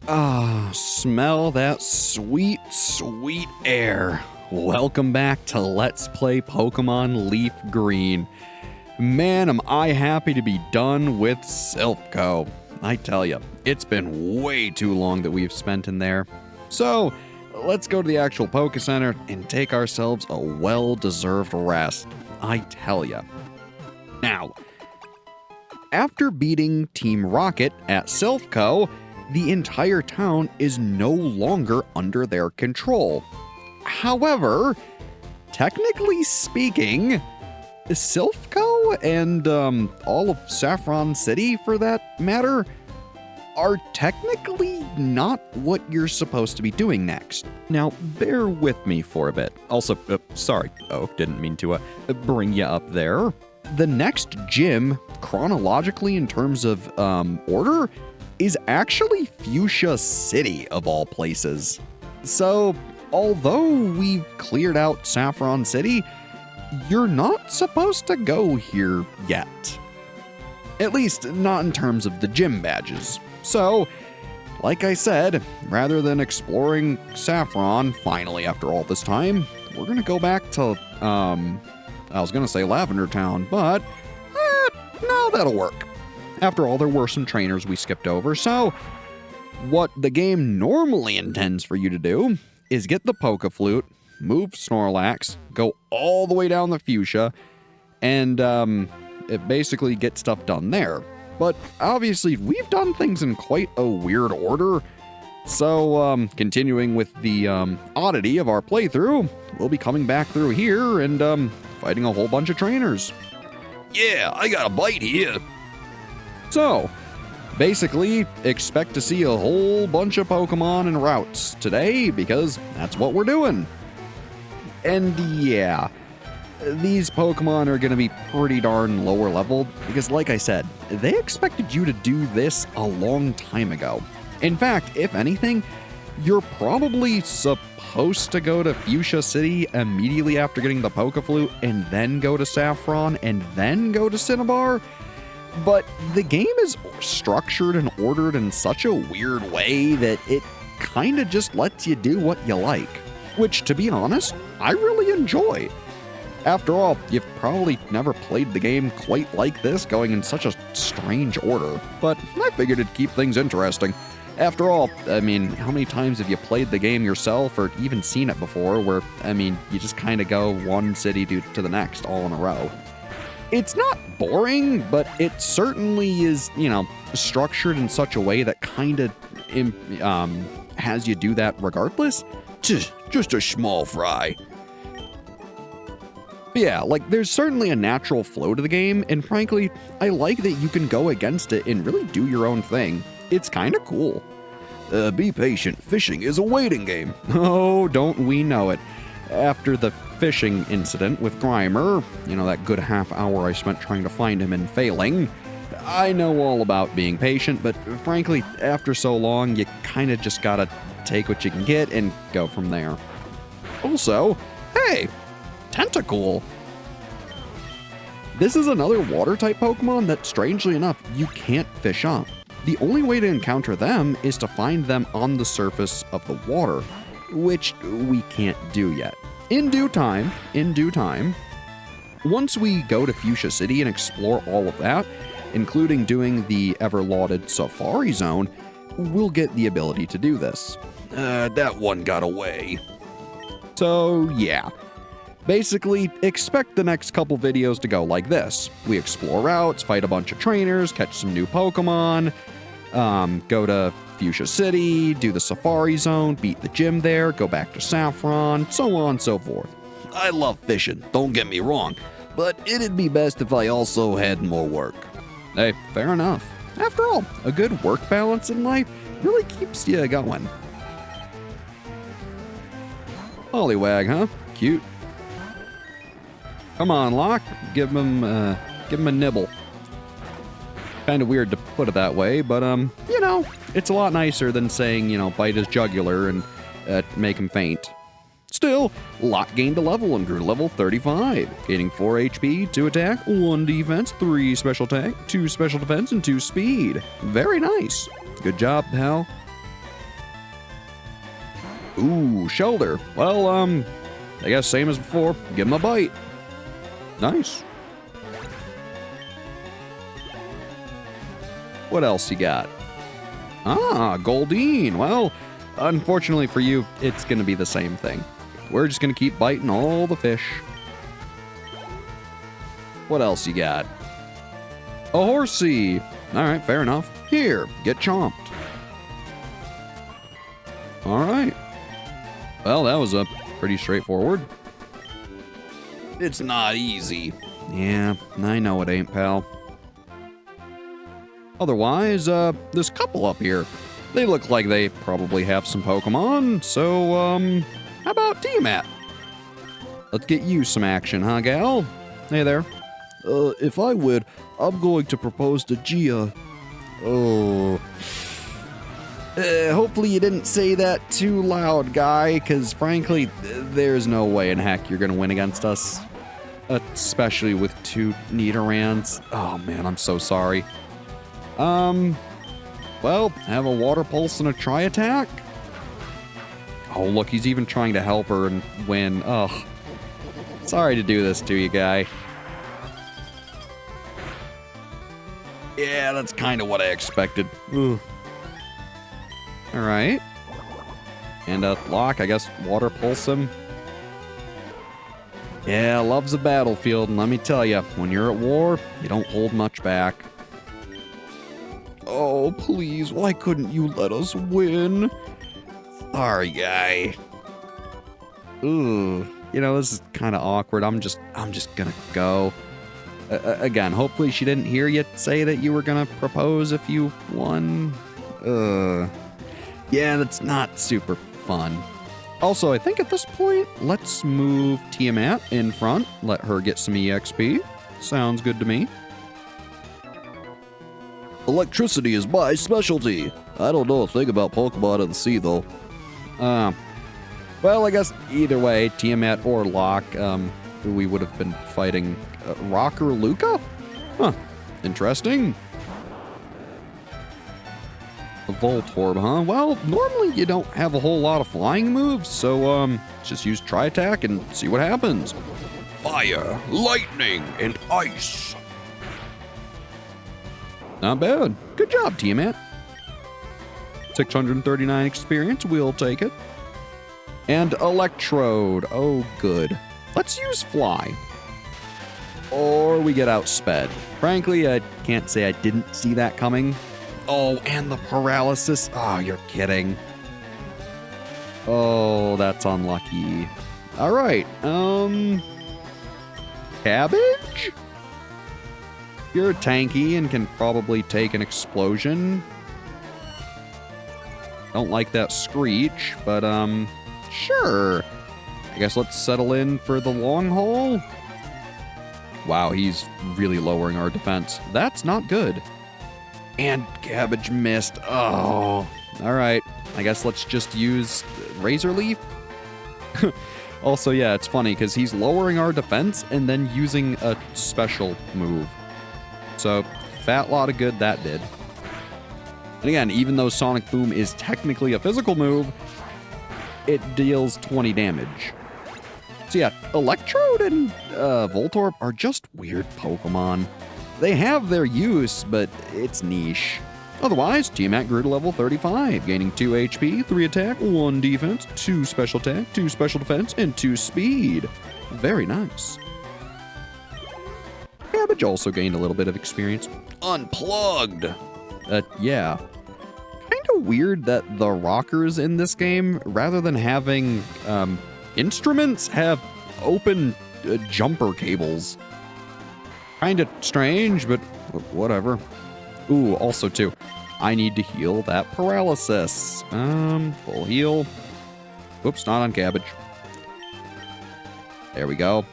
Ah, smell that sweet, sweet air. Welcome back to Let's Play Pokemon LeafGreen. Man, am I happy to be done with Silph Co. I tell ya, it's been way too long that we've spent in there. So, let's go to the actual Poke Center and take ourselves a well-deserved rest. I tell ya. Now, after beating Team Rocket at Silph Co., the entire town is no longer under their control. However, technically speaking, Silph Co. and all of Saffron City, for that matter, are technically not what you're supposed to be doing next. Now, bear with me for a bit. Also, sorry, didn't mean to bring you up there. The next gym, chronologically in terms of order, is actually Fuchsia City, of all places. So, although we've cleared out Saffron City, you're not supposed to go here yet. At least, not in terms of the gym badges. So, like I said, rather than exploring Saffron, finally after all this time, we're gonna go back to, I was gonna say Lavender Town, but, no, that'll work. After all, there were some trainers we skipped over, so what the game normally intends for you to do is get the Poke Flute, move Snorlax, go all the way down the Fuchsia, and basically get stuff done there. But obviously, we've done things in quite a weird order, so continuing with the oddity of our playthrough, we'll be coming back through here and fighting a whole bunch of trainers. Yeah, I got a bite here. So, basically, expect to see a whole bunch of Pokemon and routes today, because that's what we're doing. And yeah, these Pokemon are going to be pretty darn lower leveled, because like I said, they expected you to do this a long time ago. In fact, if anything, you're probably supposed to go to Fuchsia City immediately after getting the Poke Flute, and then go to Saffron, and then go to Cinnabar. But the game is structured and ordered in such a weird way that it kind of just lets you do what you like, which, to be honest, I really enjoy. After all, you've probably never played the game quite like this, going in such a strange order, but I figured it'd keep things interesting. After all, I mean, how many times have you played the game yourself or even seen it before where, I mean, you just kind of go one city to the next all in a row? It's not boring, but it certainly is, you know, structured in such a way that kind of has you do that regardless. Just a small fry. But yeah, like, there's certainly a natural flow to the game, and frankly, I like that you can go against it and really do your own thing. It's kind of cool. Be patient, fishing is a waiting game. Oh, don't we know it. After the fishing incident with Grimer, you know, that good half hour I spent trying to find him and failing, I know all about being patient, but frankly, after so long, you kind of just gotta take what you can get and go from there. Also, hey, Tentacool. This is another water-type Pokemon that, strangely enough, you can't fish up. The only way to encounter them is to find them on the surface of the water, which we can't do yet. In due time, once we go to Fuchsia City and explore all of that, including doing the ever-lauded Safari Zone, we'll get the ability to do this. That one got away. So, yeah. Basically, expect the next couple videos to go like this. We explore routes, fight a bunch of trainers, catch some new Pokemon, go to Fuchsia City, do the Safari Zone, beat the gym there, go back to Saffron, so on and so forth. I love fishing, don't get me wrong, but it'd be best if I also had more work. Hey, fair enough. After all, a good work balance in life really keeps you going. Poliwag, huh? Cute. Come on, Locke. Give him a nibble. Kind of weird to put it that way, but you know, it's a lot nicer than saying, you know, bite his jugular and make him faint. Still, Locke gained a level and grew to level 35, gaining 4 HP, 2 attack, 1 defense, 3 special attack, 2 special defense, and 2 speed. Very nice. Good job, pal. Ooh, shoulder. Well, I guess same as before. Give him a bite. Nice. What else you got? Ah, Goldeen. Well, unfortunately for you, it's going to be the same thing. We're just going to keep biting all the fish. What else you got? A horsey. All right, fair enough. Here, get chomped. All right. Well, that was pretty straightforward. It's not easy. Yeah, I know it ain't, pal. Otherwise, this couple up here, they look like they probably have some Pokemon, so, how about Tiamat? Let's get you some action, huh, gal? Hey there. If I would, I'm going to propose to Gia. Oh. Hopefully you didn't say that too loud, guy, because frankly, there's no way in heck you're going to win against us. Especially with 2 Nidorans. Oh man, I'm so sorry. Well, have a Water Pulse and a Tri-Attack? Oh, look, he's even trying to help her and win. Ugh. Sorry to do this to you, guy. Yeah, that's kind of what I expected. Ugh. All right. And a lock, I guess, Water Pulse him. Yeah, loves the battlefield, and let me tell you, when you're at war, you don't hold much back. Oh, please, why couldn't you let us win? Sorry, guy. Ooh, you know, this is kind of awkward. I'm just gonna go. Again, hopefully she didn't hear you say that you were gonna propose if you won. Yeah, that's not super fun. Also, I think at this point, let's move Tiamat in front. Let her get some EXP. Sounds good to me. Electricity is my specialty. I don't know a thing about Pokemon in the sea, though. Well, I guess either way, Tiamat or Locke, we would have been fighting Rock or Luca? Huh, interesting. A Voltorb, huh? Well, normally you don't have a whole lot of flying moves, so just use Tri-Attack and see what happens. Fire, lightning, and ice. Not bad. Good job, Tiamat. 639 experience, we'll take it. And Electrode, oh good. Let's use Fly. Or we get outsped. Frankly, I can't say I didn't see that coming. Oh, and the paralysis. Oh, you're kidding. Oh, that's unlucky. All right. Cabbage? You're tanky and can probably take an explosion. Don't like that screech, but sure. I guess let's settle in for the long haul. Wow, he's really lowering our defense. That's not good. And Cabbage missed. Oh, all right. I guess let's just use Razor Leaf. Also, yeah, it's funny because he's lowering our defense and then using a special move. So, fat lot of good that did. And again, even though Sonic Boom is technically a physical move, it deals 20 damage. So yeah, Electrode and Voltorb are just weird Pokemon. They have their use, but it's niche. Otherwise, Tiamat grew to level 35, gaining 2 HP, 3 attack, 1 defense, 2 special attack, 2 special defense, and 2 speed. Very nice. Cabbage also gained a little bit of experience. Unplugged. Yeah. Kind of weird that the rockers in this game, rather than having instruments, have open jumper cables. Kind of strange, but whatever. Ooh, also too, I need to heal that paralysis. Full heal. Whoops, not on Cabbage. There we go.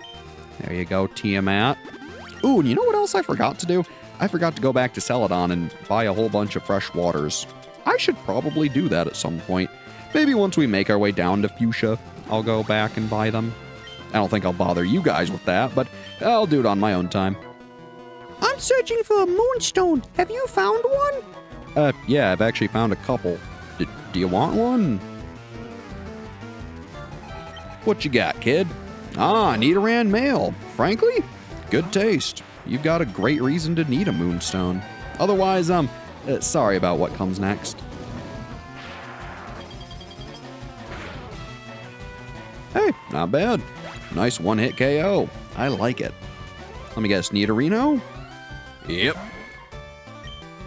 There you go, Tiamat. Ooh, and you know what else I forgot to do? I forgot to go back to Celadon and buy a whole bunch of fresh waters. I should probably do that at some point. Maybe once we make our way down to Fuchsia, I'll go back and buy them. I don't think I'll bother you guys with that, but I'll do it on my own time. I'm searching for a moonstone. Have you found one? Yeah, I've actually found a couple. Do you want one? What you got, kid? Ah, Nidoran male. Frankly, good taste. You've got a great reason to need a Moonstone. Otherwise, sorry about what comes next. Hey, not bad. Nice one-hit KO. I like it. Let me guess, Nidorino? Yep.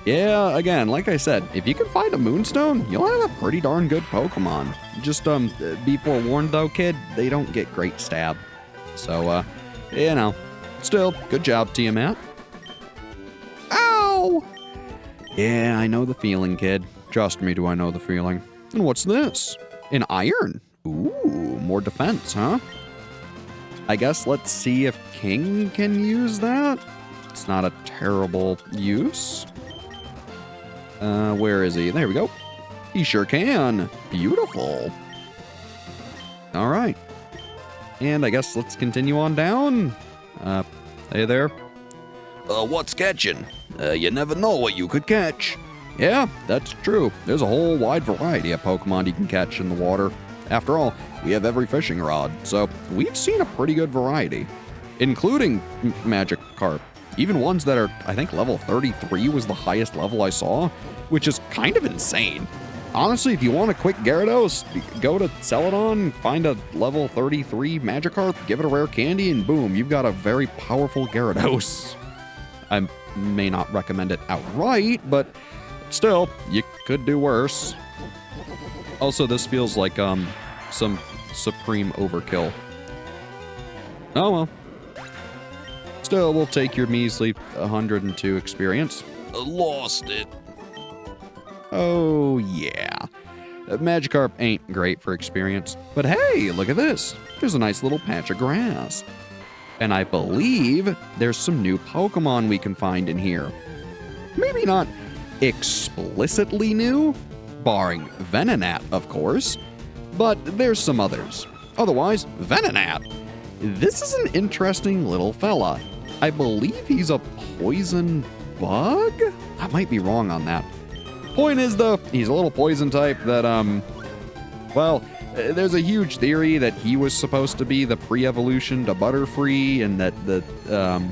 Yeah, again, like I said, if you can find a Moonstone, you'll have a pretty darn good Pokemon. Just, be forewarned though, kid, they don't get great stab. So, you know, still, good job, Tiamat. Ow! Yeah, I know the feeling, kid. Trust me, do I know the feeling. And what's this? An iron? Ooh, more defense, huh? I guess let's see if King can use that. It's not a terrible use. Where is he? There we go. He sure can. Beautiful. All right. And I guess let's continue on down. Hey there. What's catching? You never know what you could catch. Yeah, that's true. There's a whole wide variety of Pokemon you can catch in the water. After all, we have every fishing rod, so we've seen a pretty good variety, including Magikarp. Even ones that are, I think, level 33 was the highest level I saw, which is kind of insane. Honestly, if you want a quick Gyarados, go to Celadon, find a level 33 Magikarp, give it a rare candy, and boom, you've got a very powerful Gyarados. I may not recommend it outright, but still, you could do worse. Also, this feels like some supreme overkill. Oh well. Still, we'll take your measly 102 experience. Lost it. Oh yeah. Magikarp ain't great for experience, but hey, look at this. There's a nice little patch of grass. And I believe there's some new Pokemon we can find in here. Maybe not explicitly new, barring Venonat, of course, but there's some others. Otherwise, Venonat. This is an interesting little fella. I believe he's a poison bug? I might be wrong on that. Point is, though, he's a little poison type that, well, there's a huge theory that he was supposed to be the pre-evolution to Butterfree, and that the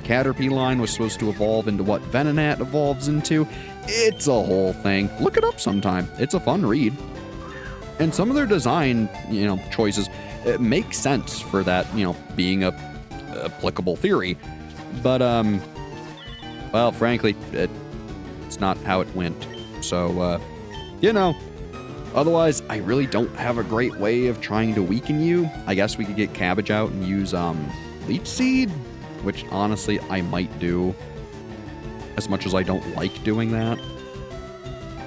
Caterpie line was supposed to evolve into what Venonat evolves into. It's a whole thing. Look it up sometime. It's a fun read. And some of their design, choices make sense for that, being a applicable theory. But, well, frankly, it's not how it went. So, otherwise, I really don't have a great way of trying to weaken you. I guess we could get Cabbage out and use, Leech Seed, which, honestly, I might do. As much as I don't like doing that.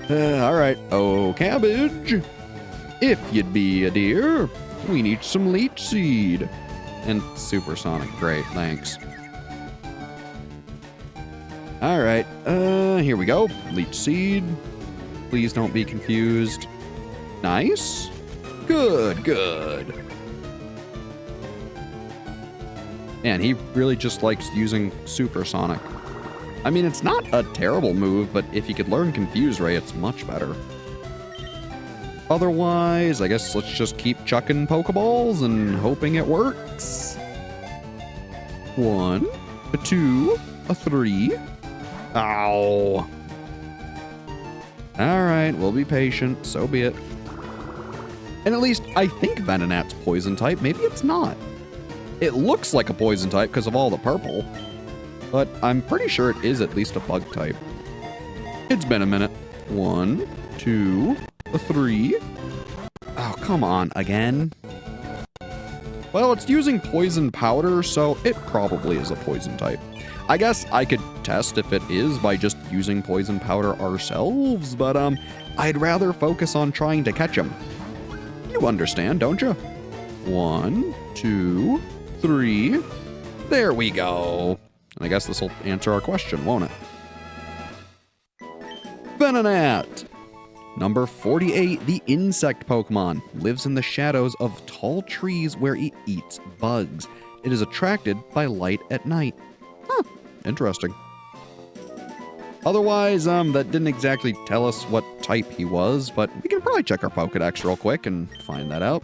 Alright. Oh, Cabbage. If you'd be a dear, we need some Leech Seed. And Supersonic. Great, thanks. Alright, here we go. Leech Seed. Please don't be confused. Nice. Good, good. Man, he really just likes using Supersonic. I mean, it's not a terrible move, but if you could learn Confuse Ray, it's much better. Otherwise, I guess let's just keep chucking Pokeballs and hoping it works. 1, a 2, a 3. Ow. Alright, we'll be patient. So be it. And at least I think Venonat's poison type. Maybe it's not. It looks like a poison type because of all the purple. But I'm pretty sure it is at least a bug type. It's been a minute. 1, 2, a 3. Oh, come on. Again? Well, it's using poison powder, so it probably is a poison type. I guess I could test if it is by just using poison powder ourselves, but I'd rather focus on trying to catch him. You understand, don't you? 1, 2, 3. There we go. And I guess this will answer our question, won't it? Venonat! Number 48, the insect Pokemon, lives in the shadows of tall trees where it eats bugs. It is attracted by light at night. Huh, interesting. Otherwise, that didn't exactly tell us what type he was, but we can probably check our Pokedex real quick and find that out.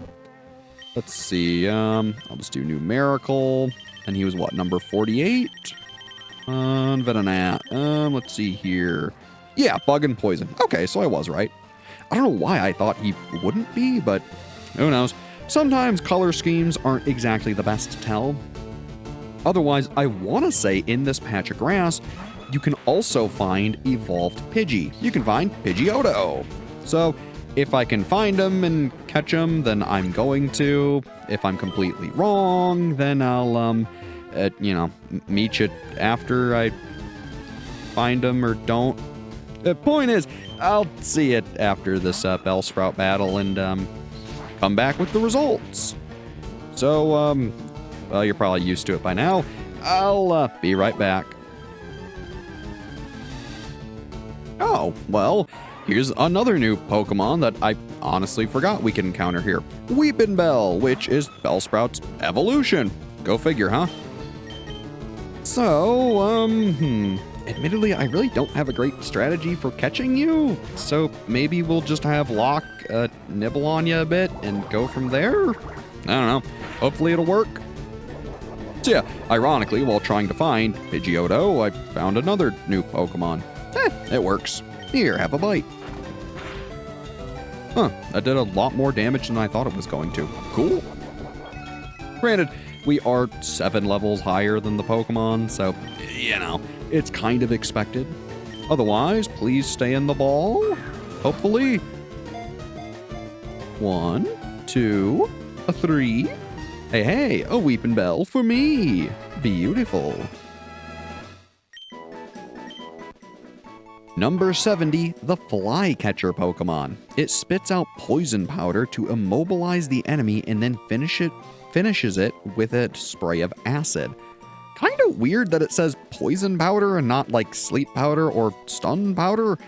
Let's see. I'll just do numerical. And he was what, number 48? Venonat. Let's see here. Yeah, bug and poison. Okay, so I was right. I don't know why I thought he wouldn't be, but who knows. Sometimes color schemes aren't exactly the best to tell. Otherwise, I want to say in this patch of grass, you can also find evolved Pidgey. You can find Pidgeotto. So if I can find him and catch him, then I'm going to. If I'm completely wrong, then I'll, meet you after I find him or don't. The point is, I'll see it after this Bellsprout battle and come back with the results. So, well, you're probably used to it by now. I'll be right back. Oh, well, here's another new Pokemon that I honestly forgot we can encounter here. Weepinbell, which is Bellsprout's evolution. Go figure, huh? So, admittedly, I really don't have a great strategy for catching you, so maybe we'll just have Locke nibble on you a bit and go from there? I don't know. Hopefully it'll work. So yeah, ironically, while trying to find Pidgeotto, I found another new Pokemon. It works. Here, have a bite. Huh, that did a lot more damage than I thought it was going to. Cool. Granted, we are 7 levels higher than the Pokemon, so, it's kind of expected. Otherwise, please stay in the ball. Hopefully. 1, 2, 3. Hey, a Weepinbell for me. Beautiful. Number 70, the Flycatcher Pokemon. It spits out poison powder to immobilize the enemy and then finishes it with a spray of acid. Kind of weird that it says poison powder and not like sleep powder or stun powder,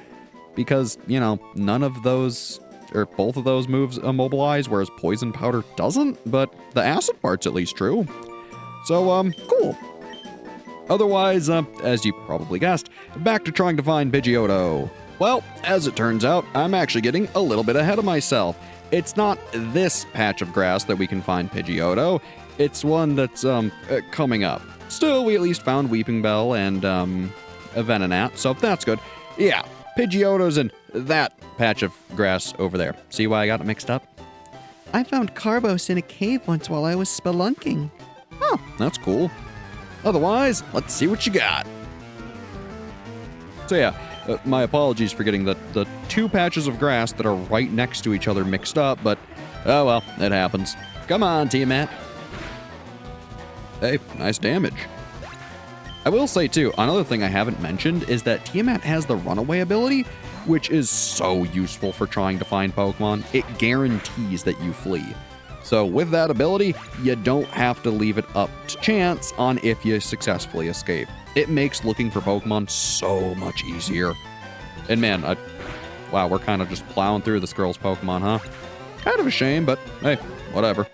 because, none of those, or both of those moves immobilize, whereas poison powder doesn't, but the acid part's at least true. So, cool. Otherwise, as you probably guessed, back to trying to find Pidgeotto. Well, as it turns out, I'm actually getting a little bit ahead of myself. It's not this patch of grass that we can find Pidgeotto. It's one that's, coming up. Still, we at least found Weepinbell and, a Venonat, so that's good. Yeah, Pidgeotto's in that patch of grass over there. See why I got it mixed up? I found Carbos in a cave once while I was spelunking. Oh, that's cool. Otherwise, let's see what you got. So yeah, my apologies for getting the 2 patches of grass that are right next to each other mixed up, but oh well, it happens. Come on, Tiamat. Hey, nice damage. I will say too, another thing I haven't mentioned is that Tiamat has the runaway ability, which is so useful for trying to find Pokemon. It guarantees that you flee. So with that ability, you don't have to leave it up to chance on if you successfully escape. It makes looking for Pokemon so much easier. And man, wow, we're kind of just plowing through this girl's Pokemon, huh? Kind of a shame, but hey, whatever.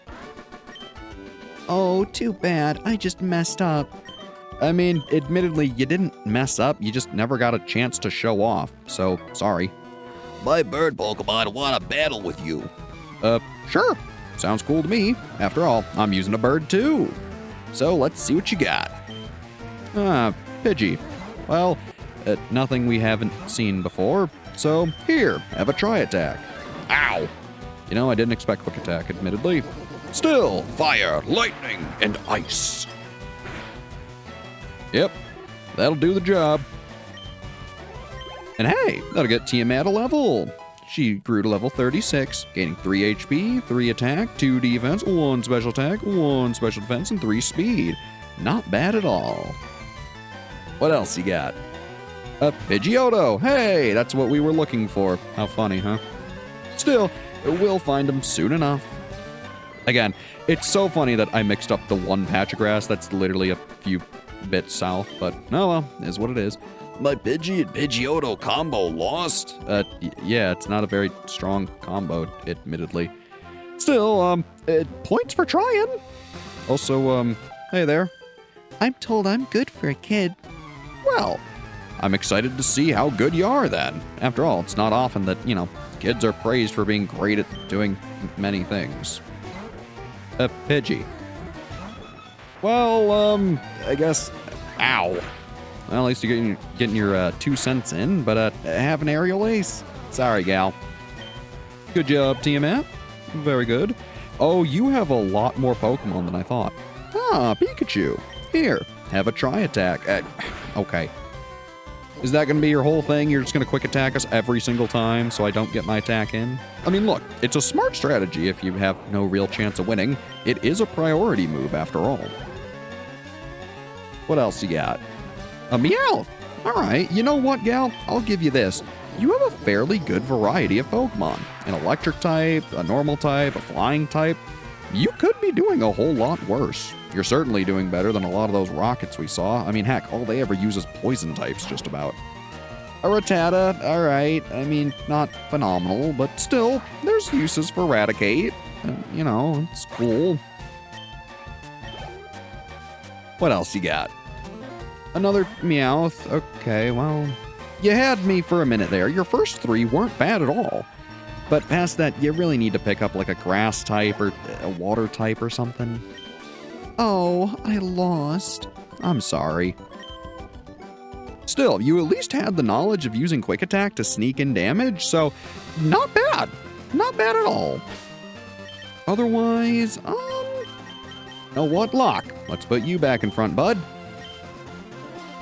Oh, too bad. I just messed up. I mean, admittedly, you didn't mess up. You just never got a chance to show off. So, sorry. My bird Pokemon want to battle with you. Sure. Sounds cool to me. After all, I'm using a bird too. So let's see what you got. Pidgey. Well, nothing we haven't seen before. So here, have a try attack. Ow! I didn't expect quick attack, admittedly. Still, fire, lightning, and ice. Yep, that'll do the job. And hey, that'll get Tiamat a level. She grew to level 36, gaining 3 HP, 3 attack, 2 defense, 1 special attack, 1 special defense, and 3 speed. Not bad at all. What else you got? A Pidgeotto. Hey, that's what we were looking for. How funny, huh? Still, we'll find him soon enough. Again, it's so funny that I mixed up the 1 patch of grass that's literally a few bits south, but oh well, is what it is. My Pidgey and Pidgeotto combo lost? Yeah, it's not a very strong combo, admittedly. Still, points for trying. Also, hey there. I'm told I'm good for a kid. Well, I'm excited to see how good you are then. After all, it's not often that, kids are praised for being great at doing many things. A Pidgey. Well, I guess... Ow. Well, at least you're getting your 2 cents in, but have an aerial ace. Sorry, gal. Good job, Tiamat. Very good. Oh, you have a lot more Pokemon than I thought. Ah, Pikachu. Here, have a Tri-Attack. Okay. Is that going to be your whole thing? You're just going to quick attack us every single time so I don't get my attack in? I mean, look, it's a smart strategy if you have no real chance of winning. It is a priority move after all. What else you got? A Meowth. All right, you know what, gal? I'll give you this. You have a fairly good variety of Pokemon. An electric type, a normal type, a flying type. You could be doing a whole lot worse. You're certainly doing better than a lot of those rockets we saw. I mean, heck, all they ever use is poison types, just about. A Rattata, all right. I mean, not phenomenal, but still, there's uses for Raticate. You know, it's cool. What else you got? Another Meowth. Okay, well, you had me for a minute there. Your first 3 weren't bad at all. But past that, you really need to pick up like a grass type or a water type or something. Oh, I lost. I'm sorry. Still, you at least had the knowledge of using Quick Attack to sneak in damage, so not bad. Not bad at all. Otherwise, know what? Lock. Let's put you back in front, bud.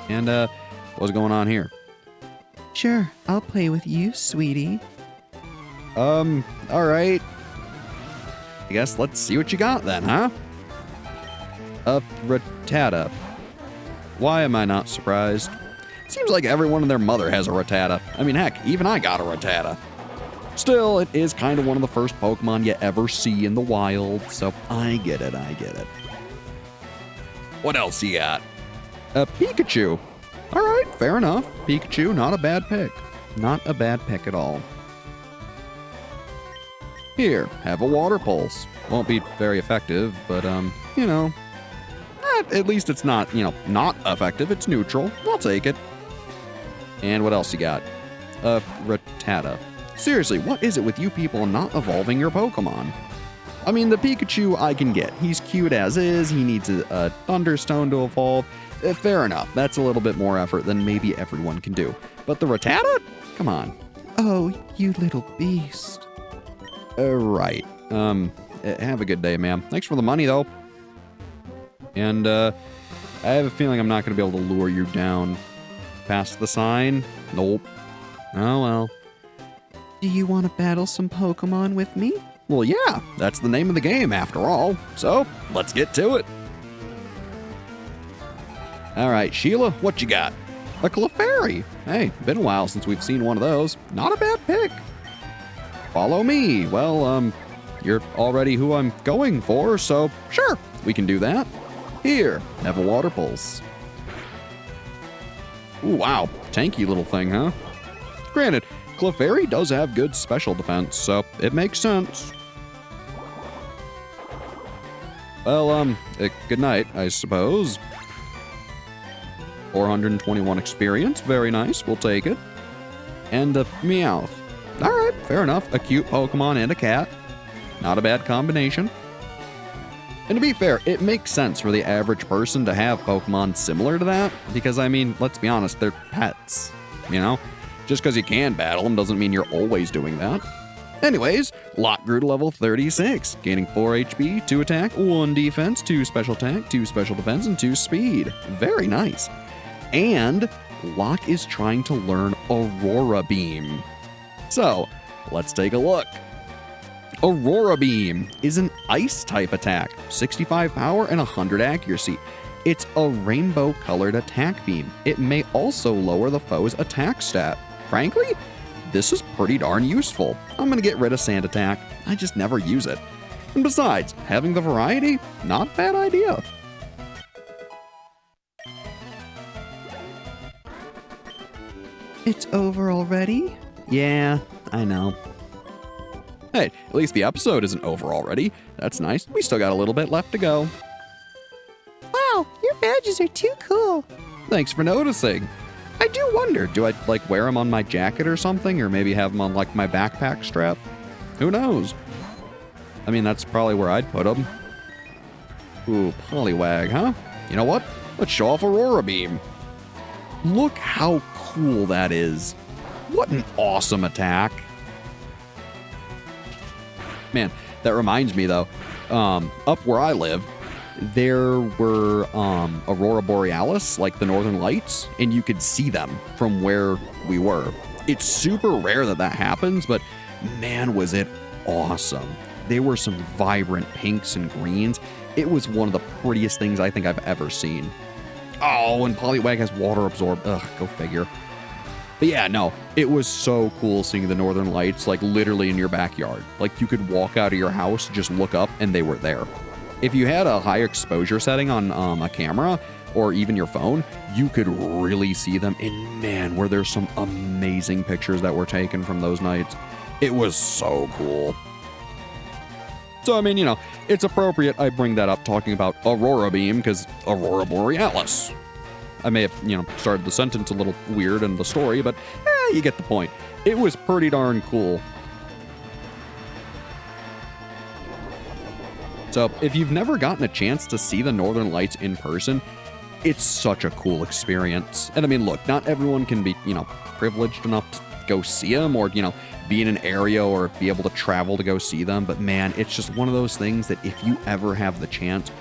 And, what's going on here? Sure, I'll play with you, sweetie. Alright. I guess let's see what you got then, huh? A Rattata. Why am I not surprised? Seems like everyone and their mother has a Rattata. I mean, heck, even I got a Rattata. Still, it is kind of one of the first Pokemon you ever see in the wild, so I get it, I get it. What else you got? A Pikachu. Alright, fair enough. Pikachu, not a bad pick. Not a bad pick at all. Here, have a Water Pulse. Won't be very effective, but, you know, at least it's not, you know, not effective. It's neutral. I'll take it. And what else you got? A Rattata. Seriously, what is it with you people not evolving your Pokemon? I mean, the Pikachu I can get. He's cute as is. He needs a Thunderstone to evolve. Fair enough. That's a little bit more effort than maybe everyone can do. But the Rattata? Come on. Oh, you little beast. Right. Have a good day, ma'am. Thanks for the money, though. And, I have a feeling I'm not going to be able to lure you down past the sign. Nope. Oh, well. Do you want to battle some Pokemon with me? Well, yeah. That's the name of the game, after all. So, let's get to it. All right, Sheila, what you got? A Clefairy. Hey, been a while since we've seen one of those. Not a bad pick. Follow me. Well, you're already who I'm going for, so sure, we can do that. Here, have a Water Pulse. Ooh, wow, tanky little thing, huh? Granted, Clefairy does have good special defense, so it makes sense. Well, good night, I suppose. 421 experience, very nice, we'll take it. And a Meowth. Alright, fair enough, a cute Pokemon and a cat. Not a bad combination. And to be fair, it makes sense for the average person to have Pokemon similar to that, because, I mean, let's be honest, they're pets, you know? Just because you can battle them doesn't mean you're always doing that. Anyways, Locke grew to level 36, gaining 4 HP, 2 attack, 1 defense, 2 special attack, 2 special defense, and 2 speed. Very nice. And Locke is trying to learn Aurora Beam. So, let's take a look. Aurora Beam is an Ice-type attack, 65 power and 100 accuracy. It's a rainbow-colored attack beam. It may also lower the foe's attack stat. Frankly, this is pretty darn useful. I'm gonna get rid of Sand Attack. I just never use it. And besides, having the variety, not a bad idea. It's over already? Yeah, I know. Hey, at least the episode isn't over already. That's nice. We still got a little bit left to go. Wow, your badges are too cool. Thanks for noticing. I do wonder, do I, like, wear them on my jacket or something? Or maybe have them on, like, my backpack strap? Who knows? I mean, that's probably where I'd put them. Ooh, Poliwag, huh? You know what? Let's show off Aurora Beam. Look how cool that is. What an awesome attack. Man, that reminds me though, up where I live, there were Aurora Borealis, like the Northern Lights, and you could see them from where we were. It's super rare that that happens, but man, was it awesome. There were some vibrant pinks and greens. It was one of the prettiest things I think I've ever seen. Oh, and Poliwag has water absorb. Ugh, go figure. But yeah, no, it was so cool seeing the Northern Lights, like literally in your backyard. Like you could walk out of your house, just look up, and they were there. If you had a high exposure setting on a camera or even your phone, you could really see them. And man, were there some amazing pictures that were taken from those nights. It was so cool. So, I mean, you know, it's appropriate I bring that up talking about Aurora Beam because Aurora Borealis. I may have, you know, started the sentence a little weird in the story, but you get the point. It was pretty darn cool. So, if you've never gotten a chance to see the Northern Lights in person, it's such a cool experience. And I mean, look, not everyone can be, you know, privileged enough to go see them or, you know, be in an area or be able to travel to go see them. But man, it's just one of those things that if you ever have the chance,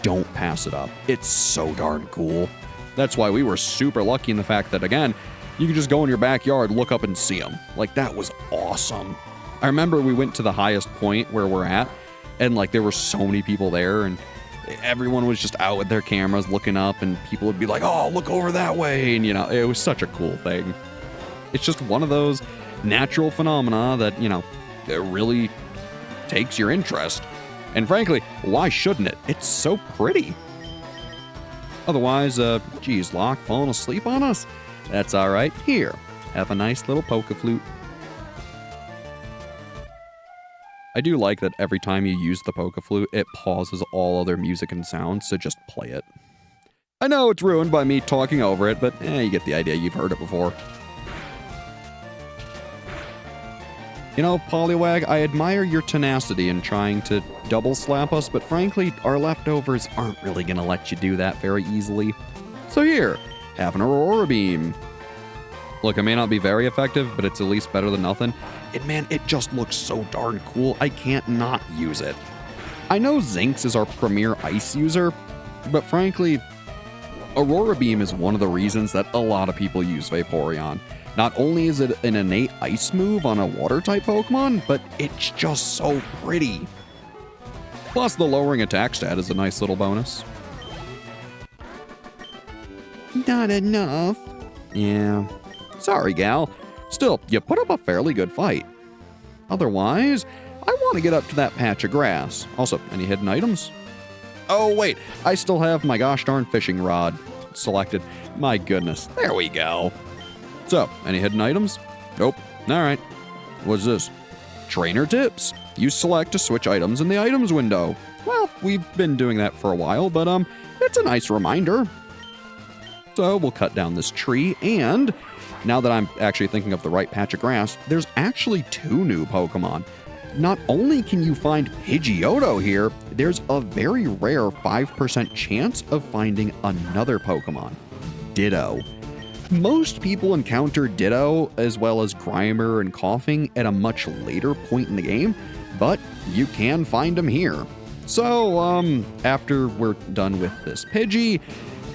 don't pass it up. It's so darn cool. That's why we were super lucky in the fact that, again, you could just go in your backyard, look up and see them. Like, that was awesome. I remember we went to the highest point where we're at, and like there were so many people there, and everyone was just out with their cameras looking up, and people would be like, oh, look over that way. And, you know, it was such a cool thing. It's just one of those natural phenomena that, you know, it really takes your interest. And frankly, why shouldn't it? It's so pretty. Otherwise, geez, Locke falling asleep on us? That's all right. Here, have a nice little Poké-Flute. I do like that every time you use the Poké-Flute, it pauses all other music and sounds, so just play it. I know it's ruined by me talking over it, but you get the idea. You've heard it before. You know, Poliwag, I admire your tenacity in trying to double slap us, but frankly, our leftovers aren't really gonna let you do that very easily. So here, have an Aurora Beam. Look, it may not be very effective, but it's at least better than nothing. And man, it just looks so darn cool, I can't not use it. I know Zinx is our premier ice user, but frankly, Aurora Beam is one of the reasons that a lot of people use Vaporeon. Not only is it an innate ice move on a water-type Pokemon, but it's just so pretty. Plus, the lowering attack stat is a nice little bonus. Not enough. Yeah. Sorry, gal. Still, you put up a fairly good fight. Otherwise, I want to get up to that patch of grass. Also, any hidden items? Oh, wait. I still have my gosh darn fishing rod selected. My goodness. There we go. So, any hidden items? Nope. Alright. What's this? Trainer tips. Use select to switch items in the items window. Well, we've been doing that for a while, but it's a nice reminder. So, we'll cut down this tree, and now that I'm actually thinking of the right patch of grass, there's actually 2 new Pokemon. Not only can you find Pidgeotto here, there's a very rare 5% chance of finding another Pokemon, Ditto. Most people encounter Ditto as well as Grimer and Coughing at a much later point in the game, but you can find them here. So, after we're done with this Pidgey,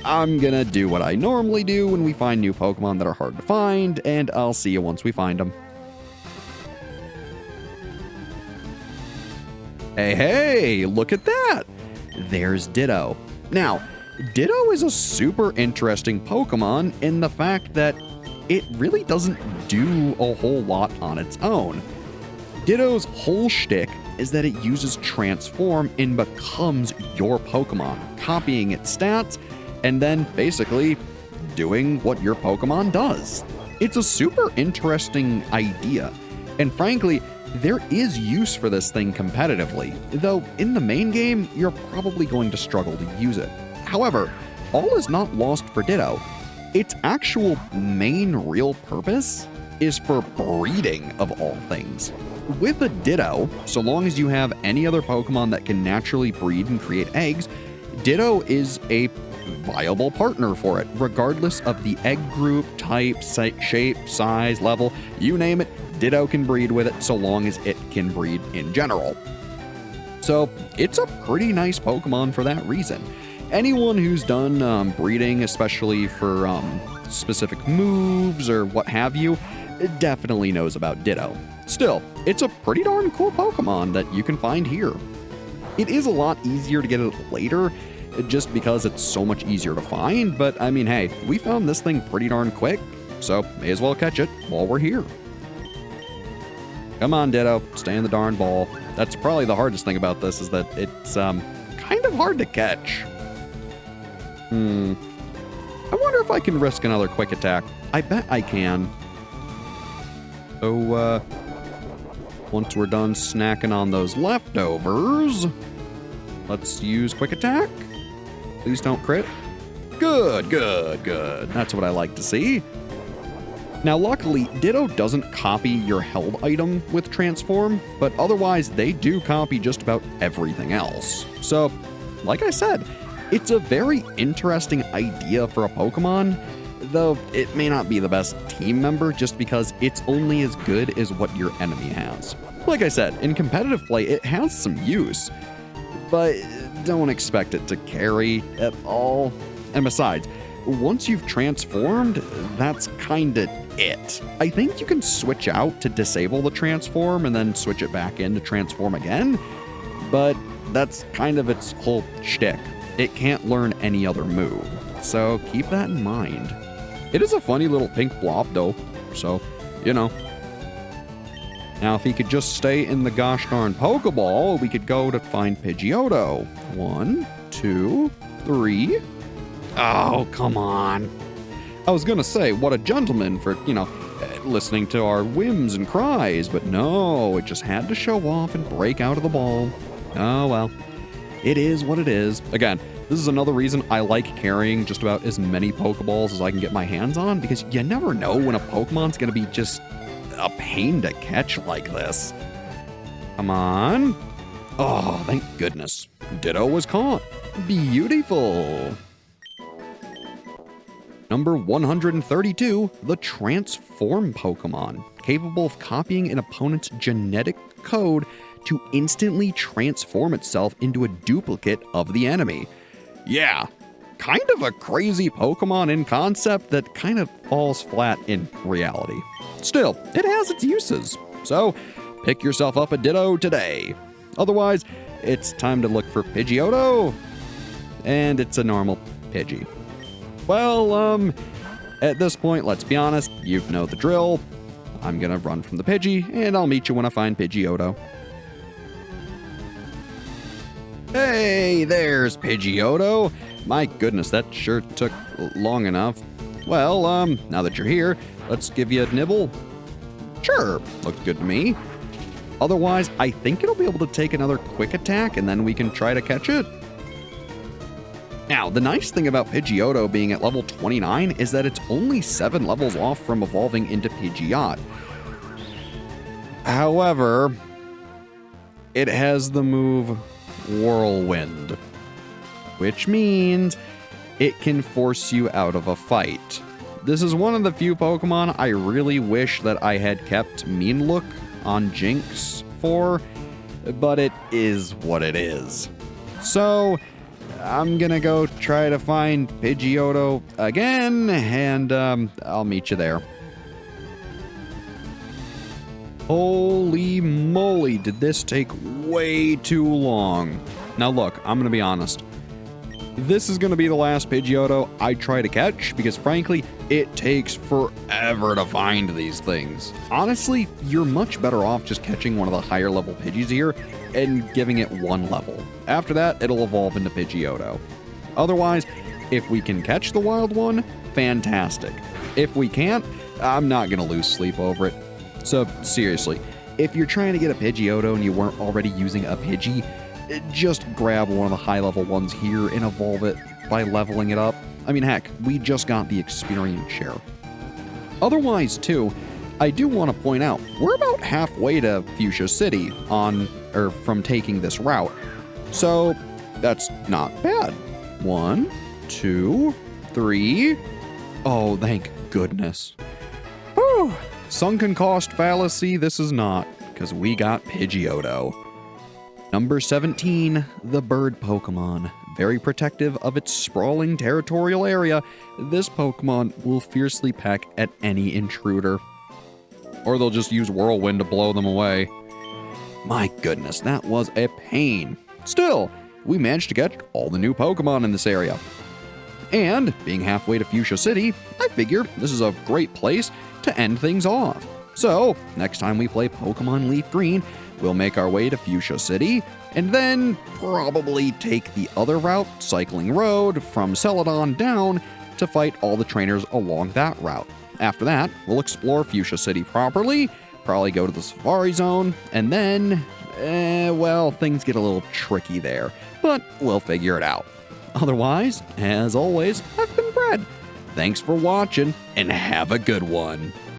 I'm gonna do what I normally do when we find new Pokemon that are hard to find, and I'll see you once we find them. Hey, look at that! There's Ditto. Now, Ditto is a super interesting Pokemon in the fact that it really doesn't do a whole lot on its own. Ditto's whole shtick is that it uses Transform and becomes your Pokemon, copying its stats, and then basically doing what your Pokemon does. It's a super interesting idea, and frankly, there is use for this thing competitively, though in the main game, you're probably going to struggle to use it. However, all is not lost for Ditto. Its actual main real purpose is for breeding of all things. With a Ditto, so long as you have any other Pokemon that can naturally breed and create eggs, Ditto is a viable partner for it, regardless of the egg group, type, shape, size, level, you name it, Ditto can breed with it so long as it can breed in general. So it's a pretty nice Pokemon for that reason. Anyone who's done breeding, especially for specific moves or what have you, definitely knows about Ditto. Still, it's a pretty darn cool Pokemon that you can find here. It is a lot easier to get it later, just because it's so much easier to find, but I mean, hey, we found this thing pretty darn quick, so may as well catch it while we're here. Come on, Ditto, stay in the darn ball. That's probably the hardest thing about this, is that it's kind of hard to catch. I wonder if I can risk another quick attack. I bet I can. So, once we're done snacking on those leftovers, let's use quick attack. Please don't crit. Good, good, good. That's what I like to see. Now, luckily, Ditto doesn't copy your held item with Transform, but otherwise, they do copy just about everything else. So, like I said, it's a very interesting idea for a Pokemon, though it may not be the best team member just because it's only as good as what your enemy has. Like I said, in competitive play, it has some use, but don't expect it to carry at all. And besides, once you've transformed, that's kinda it. I think you can switch out to disable the transform and then switch it back in to transform again, but that's kind of its whole shtick. It can't learn any other move, so keep that in mind. It is a funny little pink blob though, so, you know. Now, if he could just stay in the gosh darn Pokeball, we could go to find Pidgeotto. 1, 2, 3. Oh, come on. I was gonna say, what a gentleman for, listening to our whims and cries, but no, it just had to show off and break out of the ball. Oh, well. It is what it is. Again, this is another reason I like carrying just about as many Pokeballs as I can get my hands on, because you never know when a Pokemon's gonna be just a pain to catch like this. Come on. Oh, thank goodness. Ditto was caught. Beautiful. Number 132, the Transform Pokemon, capable of copying an opponent's genetic code to instantly transform itself into a duplicate of the enemy. Yeah, kind of a crazy Pokemon in concept that kind of falls flat in reality. Still, it has its uses, so pick yourself up a Ditto today. Otherwise, it's time to look for Pidgeotto, and it's a normal Pidgey. Well, at this point, let's be honest, you know the drill. I'm gonna run from the Pidgey, and I'll meet you when I find Pidgeotto. Hey, there's Pidgeotto. My goodness, that sure took long enough. Well, now that you're here, let's give you a nibble. Sure, looks good to me. Otherwise, I think it'll be able to take another quick attack, and then we can try to catch it. Now, the nice thing about Pidgeotto being at level 29 is that it's only 7 levels off from evolving into Pidgeot. However, it has the move Whirlwind, which means it can force you out of a fight. This is one of the few Pokemon I really wish that I had kept Mean Look on Jinx for, but it is what it is. So, I'm gonna go try to find Pidgeotto again, and I'll meet you there. Holy moly, did this take way too long. Now look, I'm gonna be honest. This is gonna be the last Pidgeotto I try to catch, because frankly, it takes forever to find these things. Honestly, you're much better off just catching one of the higher level Pidgeys here and giving it 1 level. After that, it'll evolve into Pidgeotto. Otherwise, if we can catch the wild one, fantastic. If we can't, I'm not gonna lose sleep over it. So seriously, if you're trying to get a Pidgeotto and you weren't already using a Pidgey, just grab one of the high level ones here and evolve it by leveling it up. I mean, heck, we just got the experience share. Otherwise, too, I do want to point out, we're about halfway to Fuchsia City from taking this route. So, that's not bad. 1, 2, 3. Oh, thank goodness. Whew. Sunken cost fallacy, this is not, because we got Pidgeotto. Number 17, the bird Pokemon. Very protective of its sprawling territorial area, this Pokemon will fiercely peck at any intruder. Or they'll just use Whirlwind to blow them away. My goodness, that was a pain. Still, we managed to get all the new Pokemon in this area. And, being halfway to Fuchsia City, I figure this is a great place to end things off. So, next time we play Pokemon Leaf Green, we'll make our way to Fuchsia City, and then probably take the other route, Cycling Road, from Celadon down to fight all the trainers along that route. After that, we'll explore Fuchsia City properly, probably go to the Safari Zone, and then, well, things get a little tricky there, but we'll figure it out. Otherwise, as always, I've been Brad. Thanks for watching, and have a good one.